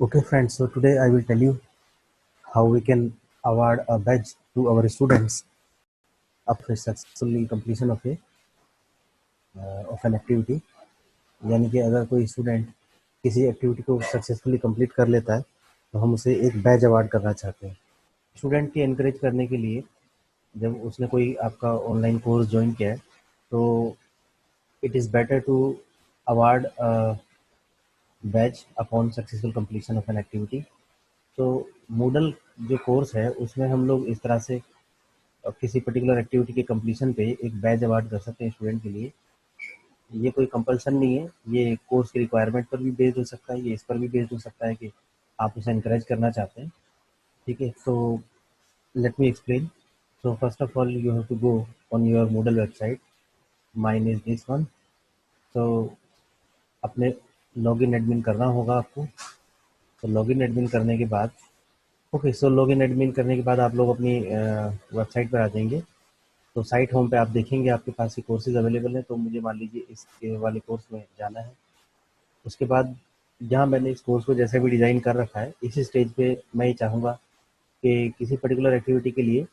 Okay, friends. So today I will tell you how we can award a badge to our students after successfully completion of an activity. यानी कि अगर कोई student किसी activity को successfully complete कर लेता है तो हम उसे एक बैज अवार्ड करना चाहते हैं। स्टूडेंट की एनकरेज करने के लिए जब उसने कोई आपका ऑनलाइन कोर्स ज्वाइन किया है तो it is better to award batch upon successful completion of an activity. तो मूडल जो कोर्स है उसमें हम लोग इस तरह से किसी पर्टिकुलर एक्टिविटी के कंप्लीशन पे एक बैज अवार्ड कर सकते हैं स्टूडेंट के लिए। ये कोई कंपल्सन नहीं है, ये कोर्स की रिक्वायरमेंट पर भी बेस्ड हो सकता है, ये इस पर भी बेस्ड हो सकता है कि आप उसे एनकरेज करना चाहते हैं। ठीक है, तो let me explain. So first of all you have to go on your Moodle website, mine is this one. तो अपने लॉगिन एडमिन करना होगा आपको। तो लॉगिन एडमिन करने के बाद सो लॉगिन एडमिन करने के बाद आप लोग अपनी वेबसाइट पर आ जाएंगे। तो साइट होम पे आप देखेंगे आपके पास ये कोर्सेज अवेलेबल हैं। तो मुझे मान लीजिए इसके वाले कोर्स में जाना है। उसके बाद जहाँ मैंने इस कोर्स को जैसे भी डिज़ाइन कर रखा है इसी स्टेज पे मैं ये चाहूँगा कि किसी पर्टिकुलर एक्टिविटी के लिए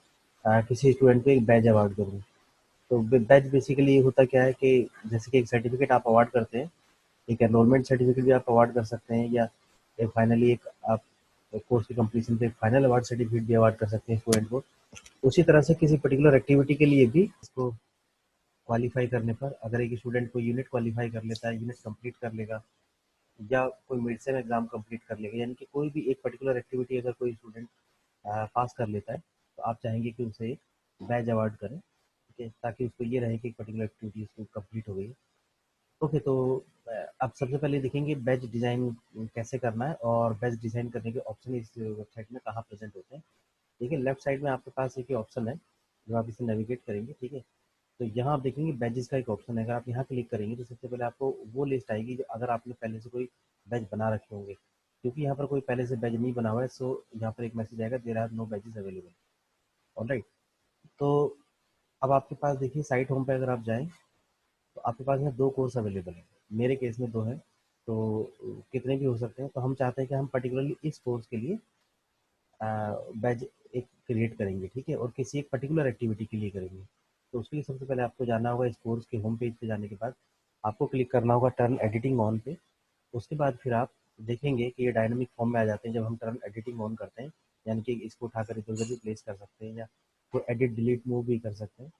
किसी स्टूडेंट को एक बैज अवार्ड करूँ। तो बैज बेसिकली ये होता क्या है कि जैसे कि एक सर्टिफिकेट आप अवार्ड करते हैं, एक एनरोलमेंट सर्टिफिकेट भी आप अवार्ड कर सकते हैं, या एक फाइनली एक आप कोर्स की कंप्लीशन पे एक फाइनल अवार्ड सर्टिफिकेट भी अवार्ड कर सकते हैं स्टूडेंट को। उसी तरह से किसी पर्टिकुलर एक्टिविटी के लिए भी इसको क्वालिफाई करने पर अगर एक स्टूडेंट कोई यूनिट क्वालिफाई कर लेता है, यूनिट कंप्लीट कर लेगा, या कोई मिड सेम एग्जाम कंप्लीट कर लेगा, यानी कि कोई भी एक पर्टिकुलर एक्टिविटी अगर कोई स्टूडेंट पास कर लेता है तो आप चाहेंगे कि उसे एक बैज अवार्ड करें। ठीक है, ताकि उसको ये रहे कि एक पर्टिकुलर एक्टिविटी उसको कंप्लीट हो गई है। ओके, तो आप सबसे पहले देखेंगे बैच डिज़ाइन कैसे करना है, और बैच डिज़ाइन करने के ऑप्शन इस वेबसाइट में कहाँ प्रेजेंट होते हैं। ठीक है, लेफ्ट साइड में आपके पास एक ऑप्शन है जो आप इसे नेविगेट करेंगे। ठीक है, तो यहाँ आप देखेंगे बैजेस का एक ऑप्शन है। अगर आप यहाँ क्लिक करेंगे तो सबसे पहले आपको वो लिस्ट आएगी जो अगर आपने पहले से कोई बैच बना रखे होंगे। क्योंकि यहाँ पर कोई पहले से बैच नहीं बना हुआ है, सो यहाँ पर एक मैसेज आएगा there are no batches available. Alright, तो अब आपके पास देखिए साइट होम पे अगर आप जाएं तो आपके पास यहाँ दो कोर्स अवेलेबल है। मेरे केस में दो हैं, तो कितने भी हो सकते हैं। तो हम चाहते हैं कि हम पर्टिकुलरली इस कोर्स के लिए बैच एक क्रिएट करेंगे। ठीक है, और किसी एक पर्टिकुलर एक्टिविटी के लिए करेंगे। तो उसके लिए सबसे पहले आपको जाना होगा इस कोर्स के होम पेज पे। जाने के बाद आपको क्लिक करना होगा टर्न एडिटिंग ऑन पे। उसके बाद फिर आप देखेंगे कि ये डायनामिक फॉर्म में आ जाते हैं जब हम टर्न एडिटिंग ऑन करते हैं। यानी कि इसको उठाकर इधर उधर भी प्लेस कर सकते हैं, या कोई एडिट डिलीट मूव भी कर सकते हैं।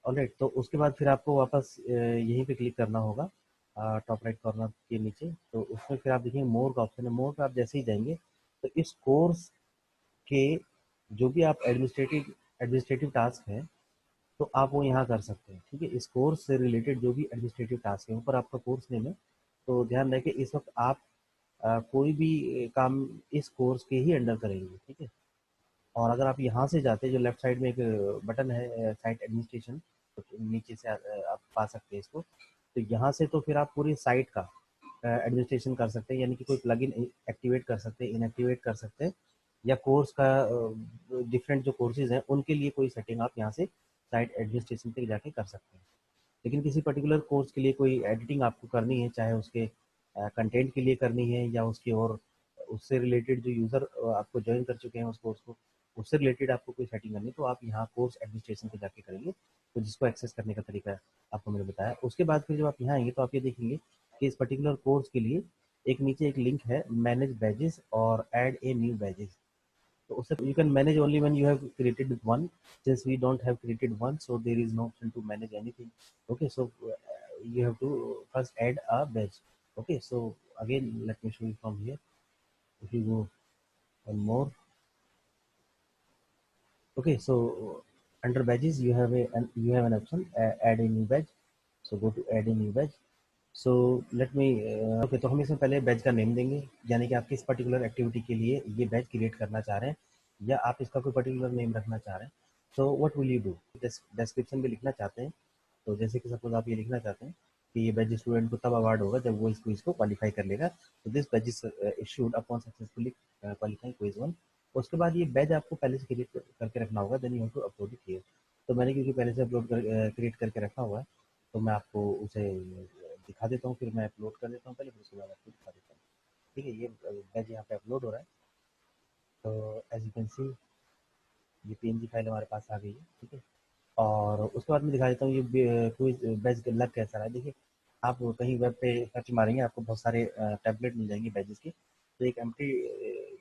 ऑलराइट, तो उसके बाद फिर आपको वापस यहीं पे क्लिक करना होगा टॉप राइट कॉर्नर के नीचे। तो उसमें फिर आप देखेंगे मोर का ऑप्शन है। मोर पे आप जैसे ही जाएंगे तो इस कोर्स के जो भी आप एडमिनिस्ट्रेटिव एडमिनिस्ट्रेटिव टास्क हैं तो आप वो यहाँ कर सकते हैं। ठीक है, इस कोर्स से रिलेटेड जो भी एडमिनिस्ट्रेटिव टास्क है ऊपर आपका कोर्स नेम है। तो ध्यान रखें इस वक्त आप कोई भी काम इस कोर्स के ही अंडर करेंगे। ठीक है, और अगर आप यहाँ से जाते हैं जो लेफ्ट साइड में एक बटन है साइट एडमिनिस्ट्रेशन, तो नीचे से आप पा सकते हैं इसको। तो यहाँ से तो फिर आप पूरी साइट का एडमिनिस्ट्रेशन कर सकते हैं, यानी कि कोई प्लगइन एक्टिवेट कर सकते हैं, इनएक्टिवेट कर सकते हैं, या कोर्स का डिफरेंट जो कोर्सेज हैं उनके लिए कोई सेटिंग आप यहाँ से साइट एडमिनिस्ट्रेशन पे जाके कर सकते हैं। लेकिन किसी पर्टिकुलर कोर्स के लिए कोई एडिटिंग आपको करनी है, चाहे उसके कंटेंट के लिए करनी है या उसकी और उससे रिलेटेड जो यूज़र आपको ज्वाइन कर चुके हैं उस कोर्स को, उससे रिलेटेड आपको कोई सेटिंग करनी है, तो आप यहाँ कोर्स एडमिनिस्ट्रेशन पे जाके करेंगे। तो जिसको एक्सेस करने का तरीका आपको मैंने बताया। उसके बाद फिर जब आप यहाँ आएंगे तो आप ये देखेंगे कि इस पर्टिकुलर कोर्स के लिए एक नीचे एक लिंक है मैनेज बैजेस और ऐड ए न्यू बैजेस। तो उससे you can manage only when you have created one. Since we don't have created one, so there is no option to manage anything. Okay, so you have to first add a badge. Okay, so again let me show you from here. If you go one more. Okay, so under badges you have an option add a new badge. So go to add a new badge. So let me okay, तो हम इसमें पहले batch का name देंगे, यानी कि आप किस पर्टिकुलर एक्टिविटी के लिए ये बैच क्रिएट करना चाह रहे हैं, या आप इसका कोई पर्टिकुलर नेम रखना चाह रहे हैं। So what will you do, description में लिखना चाहते हैं। तो जैसे कि सपोज आप ये लिखना चाहते हैं कि ये बैच स्टूडेंट को तब अवार्ड होगा जब वो इस क्विज को क्वालिफाई कर लेगा। तो this batch is issued upon successfully qualifying quiz one. उसके बाद ये बैच आपको पहले से क्रिएट करके रखना होगा, then you have to upload it here. तो मैंने क्योंकि पहले से अपलोड कर क्रिएट करके रखा हुआ है, तो मैं आपको उसे दिखा देता हूँ, फिर मैं अपलोड कर देता हूँ पहले, फिर उसके बाद आपको दिखा देता हूँ। ठीक है, ये बैज यहाँ पे अपलोड हो रहा है। तो एज यू कैन सी ये पीएनजी फाइल हमारे पास आ गई है। ठीक है, और उसके बाद मैं दिखा देता हूँ ये कोई बैज लग कैसा रहा है। देखिए, आप कहीं वेब पे सर्च मारेंगे, आपको बहुत सारे टेम्पलेट मिल जाएंगे बैजेस के। तो एक एम्प्टी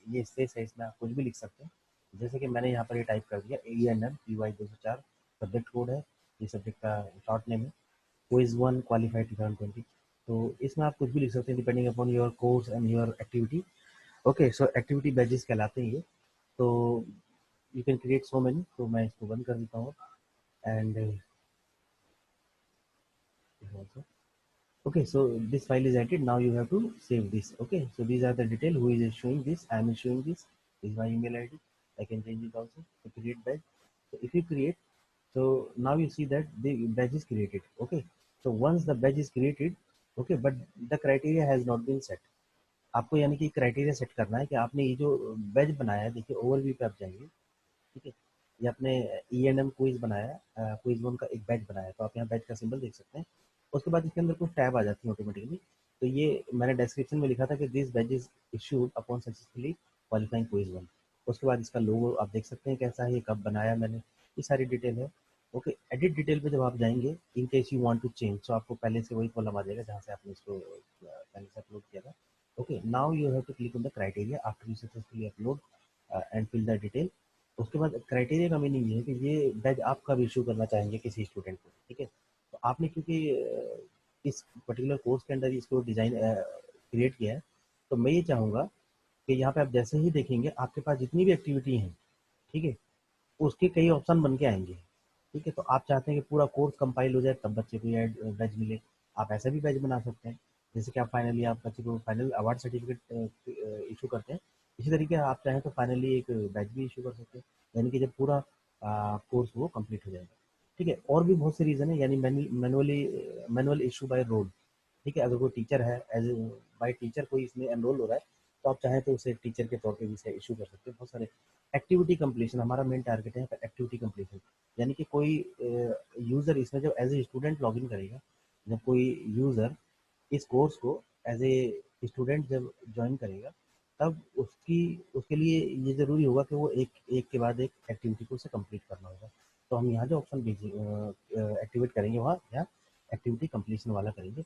ये स्पेस है, इसमें आप कुछ भी लिख सकते हैं। जैसे कि मैंने यहाँ पर ये टाइप कर दिया ANM PY 204, सब्जेक्ट कोड है, ये सब्जेक्ट का शॉर्ट नेम है, क्विज 1 क्वालिफाइड 2020। तो इसमें आप कुछ भी लिख सकते हैं depending upon your course and your activity. Okay, so activity badges कहलाते हैं ये। तो you can create so many, तो मैं इसको बंद कर देता हूँ। And okay, so this file is edited. Now you have to save this. Okay, so these are the detail who is issuing this. I am issuing this. This is my email ID. I can change it also to create badge. So if you create, so now you see that the badge is created. Okay, so once the badge is created, okay, but the criteria has not been set. आपको यानी कि criteria set करना है कि आपने ये जो batch बनाया है, देखिए ओवरव्यू पे आप जाएंगे। ठीक है, ये आपने ENM क्विज बनाया, क्विज 1 का एक बैच बनाया, तो आप यहाँ बैच का सिंबल देख सकते हैं। उसके बाद इसके अंदर कुछ टैब आ जाती है ऑटोमेटिकली। तो ये मैंने डिस्क्रिप्शन में लिखा था कि this batch is issued upon successfully qualifying quiz 1। उसके बाद इसका लोगो आप देख सकते हैं कैसा है, ये कब बनाया मैंने, ये सारी डिटेल है। ओके, एडिट डिटेल पे जब आप जाएंगे, in case you want to change, तो आपको पहले से वही कॉलम आ जाएगा जहाँ से आपने इसको पहले से अपलोड किया था। Okay, now you have to click on the criteria after you successfully upload and fill the detail. उसके बाद क्राइटेरिया का मीनिंग ये है कि ये बैच आप कब इशू करना चाहेंगे किसी स्टूडेंट को। ठीक है, तो आपने क्योंकि इस पर्टिकुलर कोर्स के अंदर इसको डिजाइन क्रिएट किया है, तो मैं ये चाहूँगा कि यहाँ पे आप जैसे ही देखेंगे आपके पास जितनी भी एक्टिविटी हैं, ठीक है, उसके कई ऑप्शन बन के आएंगे। ठीक है, तो आप चाहते हैं कि पूरा कोर्स कंपाइल हो जाए तब बच्चे को ये बैच मिले, आप ऐसा भी बैच बना सकते हैं। जैसे कि आप फाइनली आप बच्चे को फाइनल अवार्ड सर्टिफिकेट इशू करते हैं, इसी तरीके आप चाहें तो फाइनली एक बैच भी इशू कर सकते हैं, यानी कि जब पूरा कोर्स वो कंप्लीट हो जाएगा। ठीक है, और भी बहुत से रीज़न है, यानी मैनुअल इशू बाय रोल। ठीक है, अगर कोई टीचर है, एज बाय टीचर कोई इसमें एनरोल हो रहा है, तो आप चाहें तो उसे टीचर के तौर पे भी इसे इशू कर सकते हैं। बहुत सारे एक्टिविटी कंप्लीशन हमारा मेन टारगेट है, एक्टिविटी कंप्लीशन, यानी कि कोई यूज़र इसमें जब एज ए स्टूडेंट लॉगिन करेगा, जब कोई यूज़र इस कोर्स को एज ए स्टूडेंट जब ज्वाइन करेगा, तब उसकी उसके लिए ये ज़रूरी होगा कि वो एक एक के बाद एक एक्टिविटी को उसे कंप्लीट करना होगा। तो हम यहाँ जो ऑप्शन एक्टिवेट करेंगे, वहाँ यहाँ एक्टिविटी कंप्लीशन वाला करेंगे।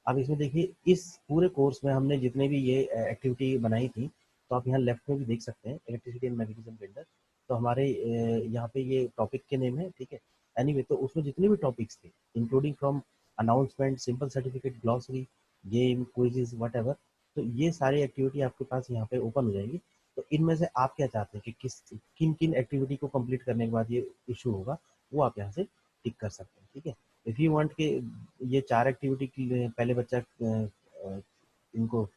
अब इसमें देखिए, इस पूरे कोर्स में हमने जितने भी ये एक्टिविटी बनाई थी, तो आप यहाँ लेफ्ट में भी देख सकते हैं इलेक्ट्रिसिटी एंड मैग्नेटिज्म के अंदर। तो हमारे यहाँ पे ये टॉपिक के नेम है। ठीक है, एनीवे तो उसमें जितने भी टॉपिक्स थे, including from announcement, simple certificate, glossary, game, quizzes, what ever, तो ये सारी एक्टिविटी आपके पास यहाँ पे ओपन हो जाएंगी। तो इनमें से आप क्या चाहते हैं कि किन किन एक्टिविटी को कंप्लीट करने के बाद ये इशू होगा, वो आप यहाँ से टिक कर सकते हैं। ठीक है, इफ़ यू वांट के ये 4 एक्टिविटी के लिए पहले बच्चा इनको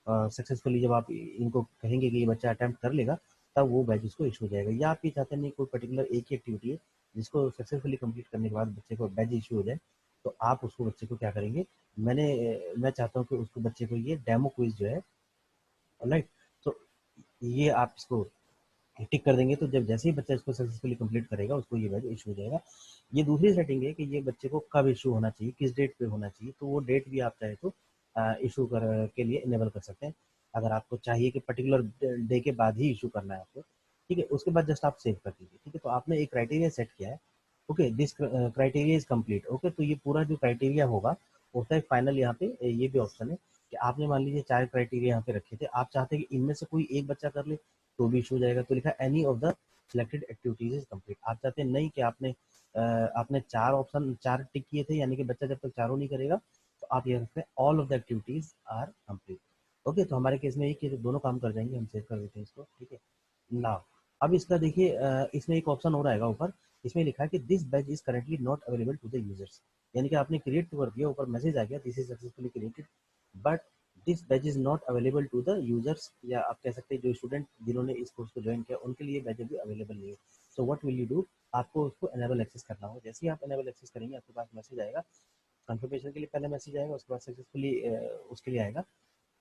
सक्सेसफुली जब आप इनको कहेंगे कि ये बच्चा अटेम्प्ट कर लेगा, तब वो बैच उसको इशू हो जाएगा। या आप ये चाहते हैं नहीं, कोई पर्टिकुलर एक ही एक्टिविटी है जिसको सक्सेसफुली कंप्लीट करने के बाद बच्चे को बैच इशू हो जाए, तो आप उसको बच्चे को क्या करेंगे, मैं चाहता हूँ कि उसको बच्चे को ये डेमो क्विज जो है, राइट, तो ये आप इसको टिक कर देंगे, तो जब जैसे ही बच्चा इसको सक्सेसफुली कंप्लीट करेगा, उसको ये बैच इशू हो जाएगा। ये दूसरी सेटिंग है कि ये बच्चे को कब इशू होना चाहिए, किस डेट पे होना चाहिए, तो वो डेट भी आप चाहे तो इशू कर के लिए इनेबल कर सकते हैं। अगर आपको चाहिए कि पर्टिकुलर डे के बाद ही इशू करना है आपको, ठीक है, उसके बाद जस्ट आप सेव कर दीजिए। ठीक है, तो आपने एक क्राइटेरिया सेट किया है। Okay, this criteria is complete. Okay, तो ये पूरा जो क्राइटेरिया होगा, होता है फाइनल। यहाँ पे ये भी ऑप्शन है कि आपने मान लीजिए 4 क्राइटेरिया यहाँ पे रखे थे, आप चाहते हैं कि इनमें से कोई एक बच्चा कर ले तो भी इशू हो जाएगा, तो लिखा any of the selected activities is complete. आप चाहते हैं नहीं कि आपने 4 ऑप्शन 4 टिक किए थे, यानी कि बच्चा जब तक चारों नहीं करेगा, तो आप ये रखते हैं all of the activities are complete. Okay, तो हमारे केस में ये कि दोनों काम कर जाएंगे, हम सेव कर देते हैं इसको। ठीक है, नाउ अब इसका देखिए, इसमें एक ऑप्शन हो रहेगा ऊपर, इसमें लिखा है कि this batch is currently not available to the users, यानी कि आपने क्रिएट तो कर दिया, ऊपर मैसेज आ गया this is successfully created, but this batch is not available to the users, या आप कह सकते हैं जो स्टूडेंट जिन्होंने इस कोर्स को ज्वाइन किया उनके लिए बैच अभी अवेलेबल नहीं है। So what will you do, आपको उसको एनेबल एक्सेस करना होगा। जैसे ही आप एनेबल एक्सेस करेंगे, आपके पास मैसेज आएगा कंफर्मेशन के लिए, पहले मैसेज आएगा, उसके बाद सक्सेसफुली उसके लिए आएगा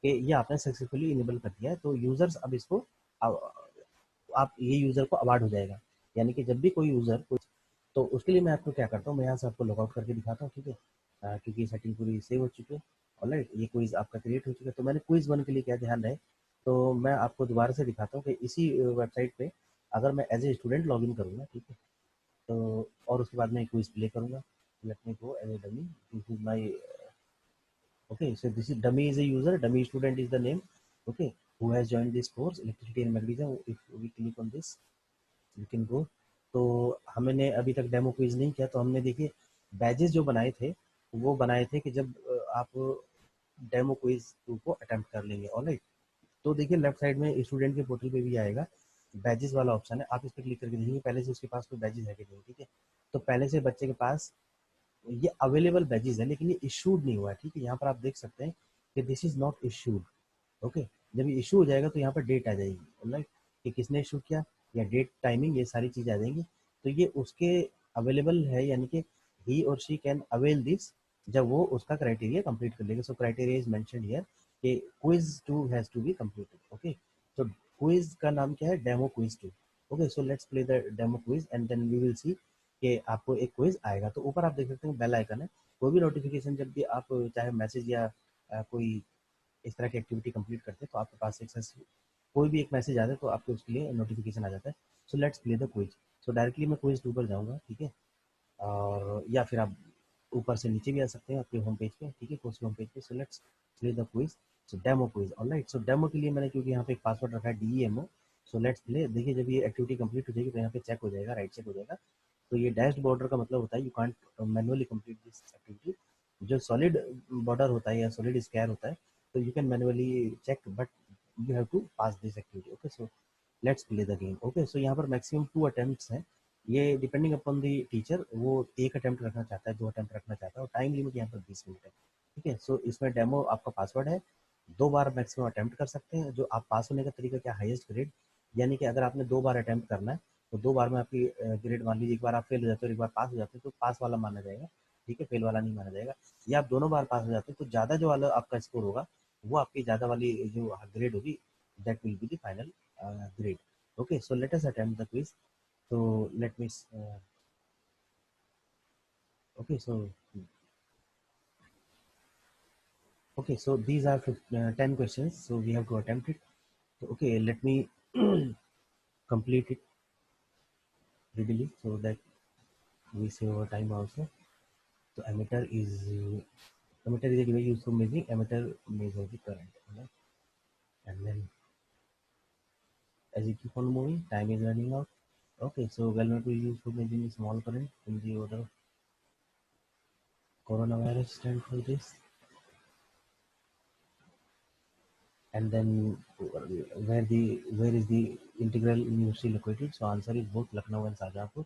कि ये आपने सक्सेसफुली इनेबल कर दिया है। तो यूजर्स अब इसको आप ये यूजर को अवार्ड हो जाएगा, यानी कि जब भी कोई यूजर कुछ, तो उसके लिए मैं आपको क्या करता हूँ, मैं यहाँ से आपको लॉग आउट करके दिखाता हूँ। ठीक है, क्योंकि सेटिंग पूरी सेव हो चुकी है। ऑलराइट, ये क्विज आपका क्रिएट हो चुका है। तो मैंने क्विज वन के लिए क्या ध्यान रहे, तो मैं आपको दोबारा से दिखाता हूँ कि इसी वेबसाइट पे अगर मैं as a student log in करूँगा, ठीक है, तो और उसके बाद मैं क्विज प्ले करूँगा। Let me go as a dummy, this is my, okay, so this is dummy is a user, dummy student is the name, okay, who has joined this course electricity and magnetism. If we click on this, you can go. तो हमने अभी तक demo quiz नहीं किया, तो हमने देखिए badges जो बनाए थे वो बनाए थे कि जब आप डेमो क्विज को अटेम्प्ट कर लेंगे। ऑलराइट, तो देखिए लेफ्ट साइड में स्टूडेंट के पोर्टल पे भी आएगा, बैजेस वाला ऑप्शन है, आप इस पर क्लिक करके देखिए पहले से उसके पास कोई बैजेस है कि नहीं, ठीक है। तो पहले से बच्चे के पास ये अवेलेबल बैजेस है, लेकिन ये इशूड नहीं हुआ है, ठीक है। यहाँ पर आप देख सकते हैं कि this is not issued, okay. जब ये इशू हो जाएगा तो यहाँ पर डेट आ जाएगी, राइट, कि किसने इशू किया, या डेट, टाइमिंग, ये सारी चीज़ें आ जाएंगी। तो ये उसके अवेलेबल है, यानी कि ही और शी कैन अवेल दिस जब वो उसका क्राइटेरिया कंप्लीट कर लेगा। So criteria is mentioned here कि quiz 2 has to be completed, okay. तो क्विज का नाम क्या है, डेमो क्विज 2, ओके। So let's play the demo quiz and then we will see कि आपको एक क्विज आएगा। तो ऊपर आप देख सकते हैं बेल आइकन है, कोई भी नोटिफिकेशन जब भी आप चाहे मैसेज या कोई इस तरह की एक्टिविटी कंप्लीट करते हैं तो आपके पास कोई भी एक मैसेज आता है तो आपको उसके लिए नोटिफिकेशन आ जाता है। सो let's play the quiz. So directly मैं क्विज 2 पर जाऊँगा, ठीक है, और या फिर आप ऊपर से नीचे भी आ सकते हैं आपके होम पेज पे, ठीक है, कोर्स के होम पेज पे। सो let's play the quiz, so demo quiz, alright. So demo के लिए मैंने क्योंकि यहाँ पे एक पासवर्ड रखा है DEMO। So let's play. देखिए जब ये एक्टिविटी कंप्लीट हो जाएगी तो यहाँ पे चेक हो जाएगा, राइट चेक हो जाएगा। तो ये डैश्ड बॉर्डर का मतलब होता है you can't manually complete this activity. जो सॉलिड बॉर्डर होता है या सॉलिड स्क्वायर होता है तो you can manually check, but you have to pass this activity, okay. So let's play the game, okay. So यहाँ पर मैक्सिमम 2 अटेम्प्ट्स हैं, ये डिपेंडिंग अपॉन दी टीचर, वो एक अटेम्प्ट रखना चाहता है, 2 अटेम्प्ट रखना चाहता है, और टाइम लिमिट यहाँ पर 20 मिनट है, ठीक है। सो इसमें डेमो आपका पासवर्ड है, 2 बार मैक्सिमम अटेम्प्ट कर सकते हैं। जो आप पास होने का तरीका क्या, हाईएस्ट ग्रेड, यानी कि अगर आपने 2 बार अटेम्प्ट करना है तो 2 बार में आपकी ग्रेड, मान लीजिए एक बार आप फेल हो जाते हो और एक बार पास हो जाते हैं तो पास वाला माना जाएगा, ठीक है, फेल वाला नहीं माना जाएगा। या आप दोनों बार पास हो जाते हैं तो ज़्यादा जो वाला आपका स्कोर होगा वो आपकी ज़्यादा वाली जो ग्रेड होगी, that will be the final grade, okay. So let us attempt the quiz. So let me okay, so these are 10 questions, so we have to attempt it. So okay, let me complete it readily so that we save our time also. So emitter is a device used for measuring, emitter measures the current, right? And then as you keep on moving, time is running out. Okay, so galvanometer is used for measuring small current in the order of coronavirus stand for this. And then where is the integral university located? So answer is both Lucknow and Shahjahanpur.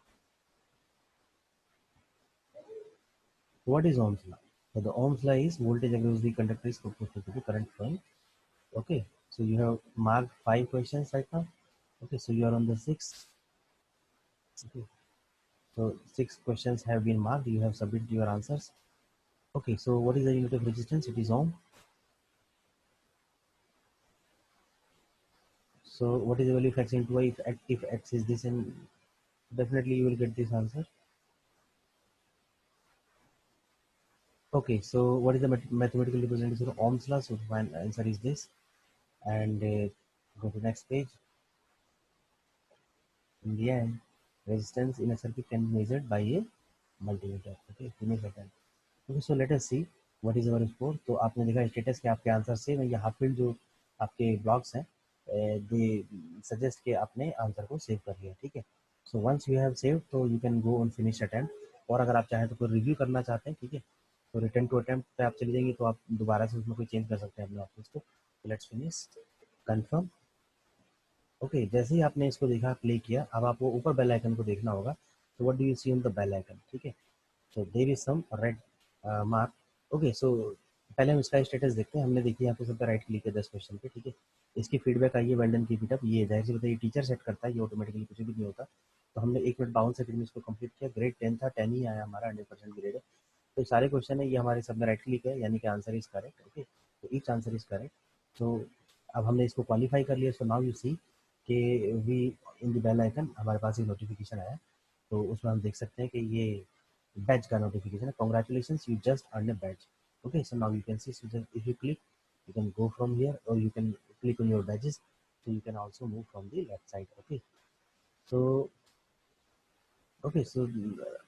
What is Ohm's law? So the Ohm's law is voltage across the conductor is proportional to the current flowing. Okay, so you have marked 5 questions right now. Okay, so you are on the sixth. Okay, so 6 questions have been marked, you have submitted your answers. Okay, so what is the unit of resistance? It is ohm. So what is the value of x into y? If x is this, and definitely you will get this answer. Okay, so what is the mathematical representation of Ohm's law? So my answer is this, and go to next page. In the end, resistance in a circuit can be measured by a multimeter. Okay, finish attempt. Okay, so let us see what is our score. तो आपने देखा status के आपके answer से मैं यहाँ फिर जो आपके ब्लॉग्स हैं दे सजेस्ट के आपने आंसर को सेव कर लिया, ठीक है। So once you have save तो you can go on finish attempt, और अगर आप चाहें तो कोई रिव्यू करना चाहते हैं, ठीक है, तो रिटर्न टू अटेम्प्ट पे आप चले जाएंगे तो आप दोबारा से उसमें कोई चेंज कर सकते हैं अपने ऑप्शन को। Let's finish, confirm. ओके, जैसे ही आपने इसको देखा, प्ले किया, अब आपको ऊपर बेल आइकन को देखना होगा। तो what do you see on the bell icon, ठीक है। So there is some red mark. Okay, so पहले हम इसका स्टेटस देखते हैं। हमने देखिए यहाँ पे सबका राइट क्लिक है 10 क्वेश्चन पे, ठीक है। इसकी फीडबैक आई है, well done, keep it up. ये जाहिर सी बताइए टीचर सेट करता है, ये ऑटोमेटिकली कुछ भी नहीं होता। तो हमने 1 मिनट 52 सेकंड में इसको कंप्लीट किया। ग्रेड 10 था, 10 ही आया हमारा, 100% ग्रेड है। तो सारे क्वेश्चन है ये हमारे सब में राइट क्लिक है, यानी कि आंसर इज करेक्ट, ओके। तो ईच आंसर इज करेक्ट। तो अब हमने इसको क्वालिफाई कर लिया। सो नाउ यू सी कि we in the bell icon हमारे पास एक नोटिफिकेशन आया। तो उसमें हम देख सकते हैं कि ये बैच का नोटिफिकेशन है, congratulation you just earn A batch. Okay, so now you can see, so that if you click, you can go from here, or you can click on your badges, so you can also move from the left side. Okay, so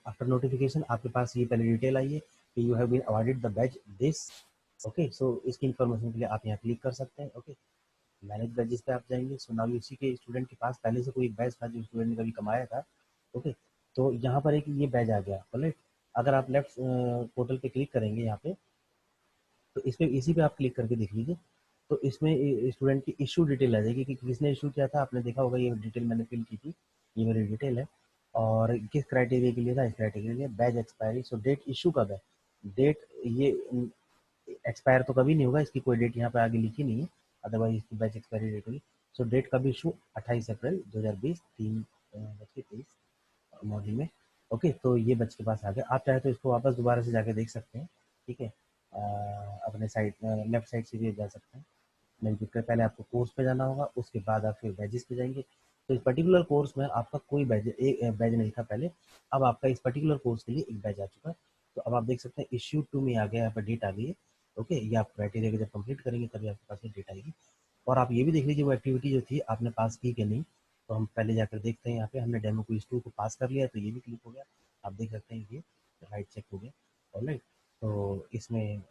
after notification आपके पास ये पहले detail आई है कि you have been awarded the badge this. Okay, so इसकी information के लिए आप यहाँ क्लिक कर सकते हैं। ओके, मैनेज बैजेस पे आप जाएंगे। सो नाउ इसी के स्टूडेंट के पास पहले से कोई एक बैच था जो स्टूडेंट ने कभी कमाया था। ओके, तो यहाँ पर एक ये बैच आ गया। राइट, अगर आप लेफ्ट पोर्टल पे क्लिक करेंगे यहाँ पे, तो इस पे इसी पे आप क्लिक करके देख लीजिए। तो इसमें स्टूडेंट की इशू डिटेल आ जाएगी कि किसने इशू किया था। आपने देखा होगा, ये डिटेल मैंने फिल की थी, ये मेरी डिटेल है। और किस क्राइटेरिया के लिए था, इस क्राइटेरिया के लिए। बैच एक्सपायरी, सो डेट इशू कब है, डेट ये एक्सपायर तो कभी नहीं होगा, इसकी कोई डेट यहाँ पे आगे लिखी नहीं है, अदरवाइज इसकी बैच एक्सपायरी डेट होगी। सो डेट कब इशू, 28 अप्रैल 2020, 3:23 मॉर्निंग में। ओके, तो ये बच्चे के पास आ गया। आप चाहे तो इसको वापस दोबारा से जाके देख सकते हैं। ठीक है, अपने साइड लेफ्ट साइड से भी जा सकते हैं। नहीं दिक्कत, पहले आपको कोर्स पे जाना होगा, उसके बाद आप फिर बैजेस पे जाएंगे। तो इस पर्टिकुलर कोर्स में आपका कोई बैज एक बैज नहीं था पहले, अब आपका इस पर्टिकुलर कोर्स के लिए एक बैच आ चुका है। तो अब आप देख सकते हैं इश्यू टू में आ गया, यहाँ पर डेट आ गई है। ओके, ये आप क्राइटेरिया जब कंप्लीट करेंगे तभी आपके पास ये डेट आएगी। और आप ये भी देख लीजिए वो एक्टिविटी जो थी आपने पास की कि नहीं। तो हम पहले जाकर देखते हैं, यहाँ पे हमने डेमो क्विज 2 को पास कर लिया, तो ये भी क्लिक हो गया। आप देख सकते हैं ये राइट चेक हो गया। ऑलराइट, तो इसमें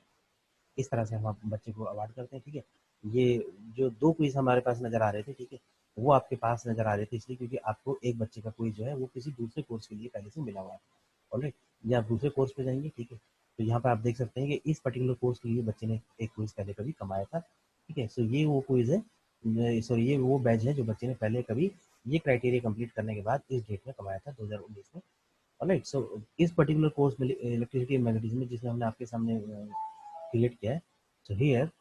इस तरह से हम बच्चे को अवार्ड करते हैं। ठीक है, ये जो 2 क्विज हमारे पास नज़र आ रहे थे, ठीक है, वो आपके पास नज़र आ रहे थे इसलिए क्योंकि आपको एक बच्चे का क्विज जो है वो किसी दूसरे कोर्स के लिए पहले से मिला हुआ है। ऑलराइट, ये आप दूसरे कोर्स पे जाएंगे। ठीक है, तो यहाँ पे आप देख सकते हैं कि इस पर्टिकुलर कोर्स के लिए बच्चे ने एक क्विज पहले कभी कमाया था। ठीक है, सो ये वो क्विज है, सॉरी ये वो बैच है जो बच्चे ने पहले कभी ये क्राइटेरिया कंप्लीट करने के बाद इस डेट में कमाया था, 2019 में। ऑलराइट, सो इस पर्टिकुलर कोर्स में इलेक्ट्रिसिटी मैग्नेटिज्म में जिसमें हमने आपके सामने क्रिएट किया है। So here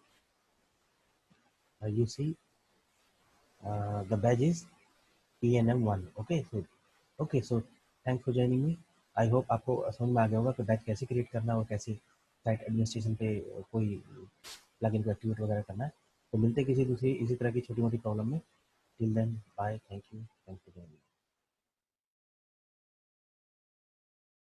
you see the badge is ENM1. Okay, so thanks for joining me. I hope आपको समझ में आ गया होगा कि बैच कैसे क्रिएट करना है और कैसे साइट एडमिनिस्ट्रेशन पे कोई प्लगइन को एक्टिवेट वगैरह करना है। तो मिलते हैं किसी दूसरी इसी तरह की छोटी मोटी प्रॉब्लम में। Till then bye, thank you, thanks for joining.